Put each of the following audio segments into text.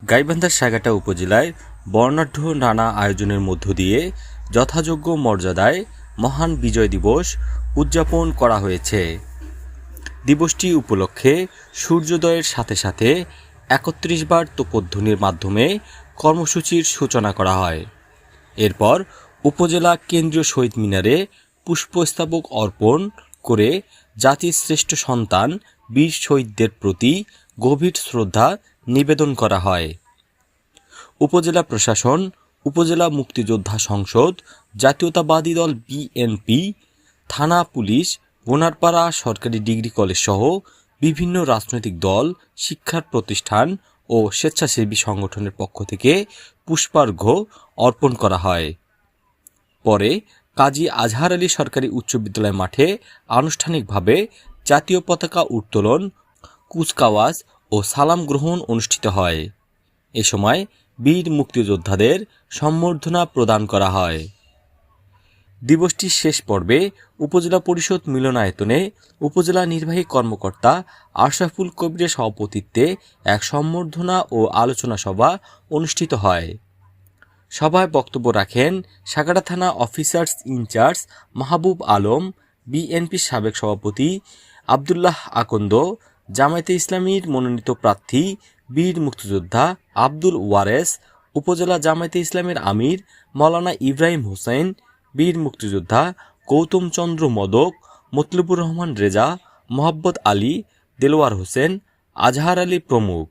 গাইবান্ধার সাগাটা উপজেলায় বর্ণাঢ্য নানা আয়োজনের মধ্য দিয়ে যথাযোগ্য মর্যাদায় মহান বিজয় দিবস উদযাপন করা হয়েছে। দিবসটি উপলক্ষে সূর্যোদয়ের সাথে সাথে ৩১ বার তোপধ্বনির মাধ্যমে কর্মসূচির সূচনা করা হয়। এরপর উপজেলা কেন্দ্রীয় শহীদ মিনারে পুষ্পস্তবক অর্পণ করে জাতির শ্রেষ্ঠ সন্তান বীর শহীদদের প্রতি গভীর শ্রদ্ধা নিবেদন করা হয়। উপজেলা প্রশাসন, উপজেলা মুক্তিযোদ্ধা সংসদ, জাতীয়তাবাদী দল বিএনপি, থানা পুলিশ, বোনারপাড়া সরকারি ডিগ্রি কলেজ সহ বিভিন্ন রাজনৈতিক দল, শিক্ষা প্রতিষ্ঠান ও স্বেচ্ছাসেবী সংগঠনের পক্ষ থেকে পুষ্পার্ঘ্য অর্পণ করা হয়। পরে কাজী আজহার আলী সরকারি উচ্চ বিদ্যালয় মাঠে আনুষ্ঠানিকভাবে জাতীয় পতাকা উত্তোলন, কুচকাওয়াজ ও সালাম গ্রহণ অনুষ্ঠিত হয়। এ সময় বীর মুক্তিযোদ্ধাদের সম্বর্ধনা প্রদান করা হয়। দিবসটির শেষ পর্বে উপজেলা পরিষদ মিলনায়তনে উপজেলা নির্বাহী কর্মকর্তা আশরাফুল কবিরের সভাপতিত্বে এক সম্বর্ধনা ও আলোচনা সভা অনুষ্ঠিত হয়। সভায় বক্তব্য রাখেন সাগাটা থানা অফিসার্স ইনচার্জ মাহবুব আলম, বিএনপির সাবেক সভাপতি আবদুল্লাহ আকন্দ, জামায়াতে ইসলামীর মনোনীত প্রার্থী বীর মুক্তিযোদ্ধা আব্দুল ওয়ারেস, উপজেলা জামায়াতে ইসলামের আমির মাওলানা ইব্রাহিম হোসেন, বীর মুক্তিযোদ্ধা গৌতম চন্দ্র মদক, মতলুবুর রহমান রেজা, মোহাব্বত আলী, দেলোয়ার হোসেন, আজহার আলী প্রমুখ।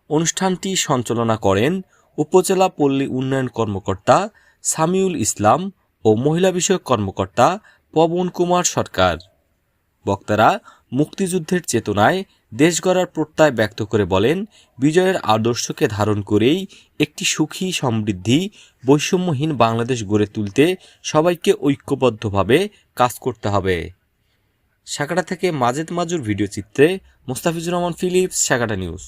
অনুষ্ঠানটি সঞ্চালনা করেন উপজেলা পল্লী উন্নয়ন কর্মকর্তা সামিউল ইসলাম ও মহিলা বিষয়ক কর্মকর্তা পবন কুমার সরকার। বক্তারা মুক্তিযুদ্ধের চেতনায় দেশ গড়ার প্রত্যয় ব্যক্ত করে বলেন, বিজয়ের আদর্শকে ধারণ করেই একটি সুখী, সমৃদ্ধি, বৈষম্যহীন বাংলাদেশ গড়ে তুলতে সবাইকে ঐক্যবদ্ধভাবে কাজ করতে হবে। সাগাটা থেকে মাজেদ মাজুর ভিডিও চিত্রে মোস্তাফিজুর রহমান ফিলিপস, সাগাটা নিউজ।